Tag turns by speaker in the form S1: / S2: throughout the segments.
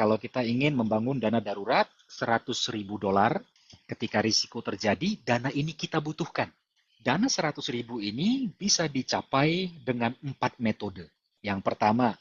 S1: Kalau kita ingin membangun dana darurat $100.000, ketika risiko terjadi, dana ini kita butuhkan. Dana 100.000 ini bisa dicapai dengan 4 metode. Yang pertama,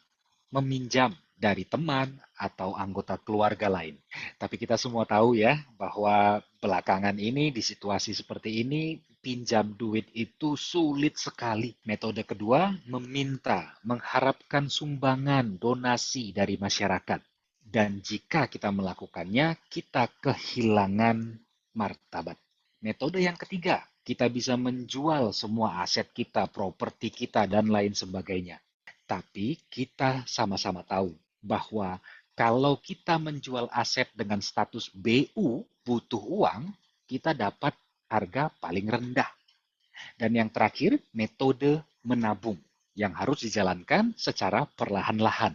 S1: meminjam dari teman atau anggota keluarga lain. Tapi kita semua tahu ya bahwa belakangan ini di situasi seperti ini pinjam duit itu sulit sekali. Metode kedua, meminta, mengharapkan sumbangan, donasi dari masyarakat. Dan jika kita melakukannya, kita kehilangan martabat. Metode yang ketiga, kita bisa menjual semua aset kita, properti kita, dan lain sebagainya. Tapi kita sama-sama tahu bahwa kalau kita menjual aset dengan status BU, butuh uang, kita dapat harga paling rendah. Dan yang terakhir, metode menabung yang harus dijalankan secara perlahan-lahan.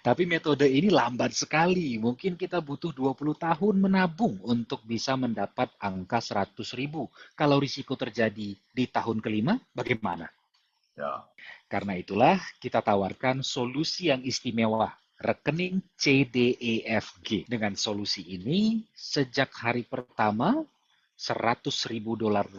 S1: Tapi metode ini lambat sekali. Mungkin kita butuh 20 tahun menabung untuk bisa mendapat angka 100.000. Kalau risiko terjadi di tahun kelima, bagaimana?
S2: Ya.
S1: Karena itulah kita tawarkan solusi yang istimewa, rekening CDEFG. Dengan solusi ini, sejak hari pertama, $100.000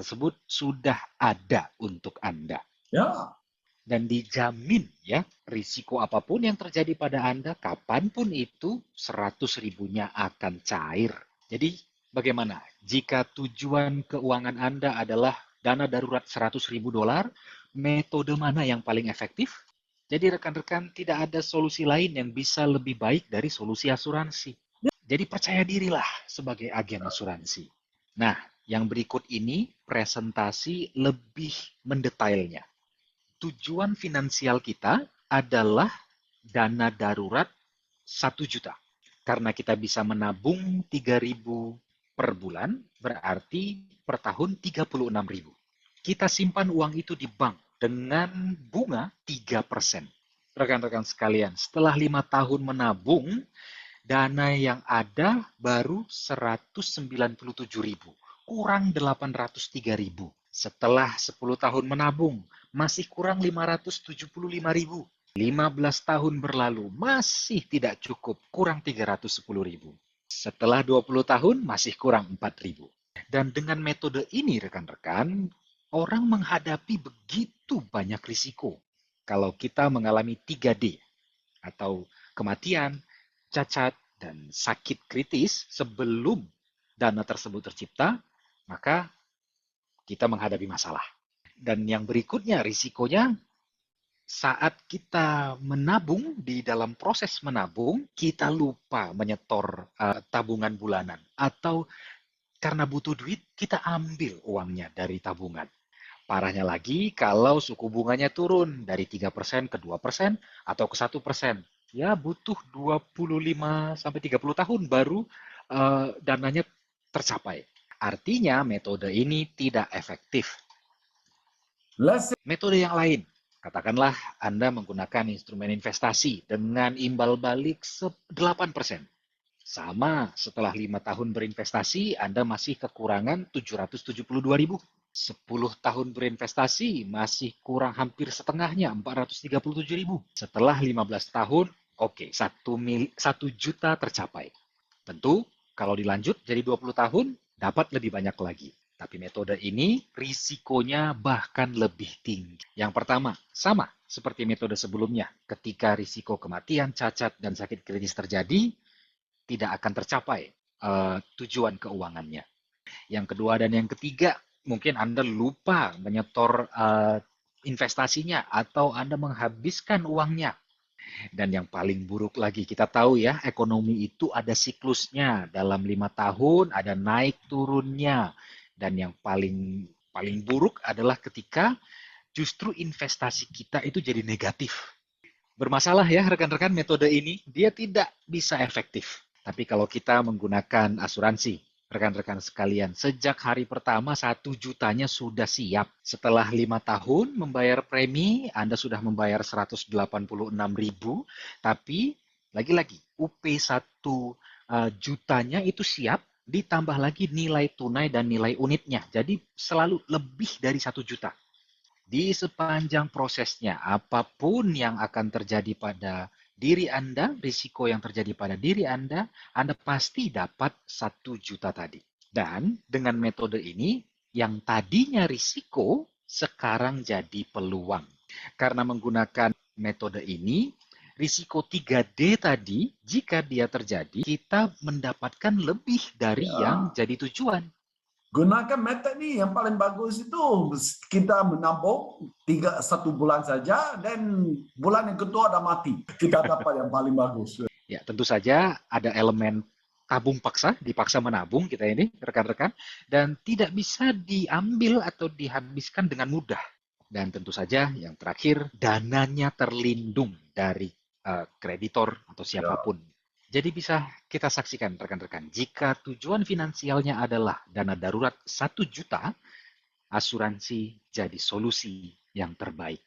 S1: tersebut sudah ada untuk Anda.
S2: Ya.
S1: Dan dijamin ya, risiko apapun yang terjadi pada Anda, kapanpun itu, 100.000-nya akan cair. Jadi bagaimana? Jika tujuan keuangan Anda adalah dana darurat $100.000, metode mana yang paling efektif? Jadi rekan-rekan, tidak ada solusi lain yang bisa lebih baik dari solusi asuransi. Jadi percaya dirilah sebagai agen asuransi. Nah, yang berikut ini presentasi lebih mendetailnya. Tujuan finansial kita adalah dana darurat 1 juta. Karena kita bisa menabung 3.000 per bulan, berarti per tahun 36.000. Kita simpan uang itu di bank dengan bunga 3%. Rekan-rekan sekalian, setelah 5 tahun menabung, dana yang ada baru 197.000, kurang 803.000. Setelah 10 tahun menabung, masih kurang 575.000. 15 tahun berlalu, masih tidak cukup, kurang 310.000. Setelah 20 tahun, masih kurang 4.000. Dan dengan metode ini, rekan-rekan, orang menghadapi begitu banyak risiko. Kalau kita mengalami 3D, atau kematian, cacat, dan sakit kritis sebelum dana tersebut tercipta, maka kita menghadapi masalah. Dan yang berikutnya, risikonya saat kita menabung, di dalam proses menabung, kita lupa menyetor tabungan bulanan. Atau karena butuh duit, kita ambil uangnya dari tabungan. Parahnya lagi, kalau suku bunganya turun dari 3% ke 2% atau ke 1%. Ya butuh 25-30 tahun baru dananya tercapai. Artinya metode ini tidak efektif. Metode yang lain, katakanlah Anda menggunakan instrumen investasi dengan imbal balik 8%. Sama, setelah 5 tahun berinvestasi, Anda masih kekurangan 772.000. 10 tahun berinvestasi, masih kurang hampir setengahnya, 437.000. Setelah 15 tahun, oke, 1 juta tercapai. Tentu, kalau dilanjut jadi 20 tahun, dapat lebih banyak lagi. Tapi metode ini risikonya bahkan lebih tinggi. Yang pertama, sama seperti metode sebelumnya. Ketika risiko kematian, cacat, dan sakit kritis terjadi, tidak akan tercapai tujuan keuangannya. Yang kedua dan yang ketiga, mungkin Anda lupa menyetor investasinya atau Anda menghabiskan uangnya. Dan yang paling buruk lagi, kita tahu ya, ekonomi itu ada siklusnya. Dalam 5 tahun ada naik turunnya. Dan yang paling buruk adalah ketika justru investasi kita itu jadi negatif. Bermasalah ya rekan-rekan metode ini, dia tidak bisa efektif. Tapi kalau kita menggunakan asuransi, rekan-rekan sekalian, sejak hari pertama 1 jutanya sudah siap. Setelah 5 tahun membayar premi, Anda sudah membayar 186.000, tapi lagi-lagi UP 1 jutanya itu siap, ditambah lagi nilai tunai dan nilai unitnya. Jadi selalu lebih dari 1 juta. Di sepanjang prosesnya, apapun yang akan terjadi pada diri Anda, risiko yang terjadi pada diri Anda pasti dapat 1 juta tadi. Dan dengan metode ini, yang tadinya risiko, sekarang jadi peluang. Karena menggunakan metode ini, risiko 3D tadi, jika dia terjadi, kita mendapatkan lebih dari yang
S2: Ya.
S1: jadi tujuan.
S2: Gunakan metode ini yang paling bagus itu kita menabung 1 bulan saja dan bulan yang kedua ada mati. Kita dapat yang paling bagus.
S1: Ya, tentu saja ada elemen tabung paksa, dipaksa menabung kita ini, rekan-rekan, dan tidak bisa diambil atau dihabiskan dengan mudah. Dan tentu saja yang terakhir, dananya terlindung dari kreditor atau
S2: Ya.
S1: siapapun. Jadi bisa kita saksikan rekan-rekan, jika tujuan finansialnya adalah dana darurat 1 juta, asuransi jadi solusi yang terbaik.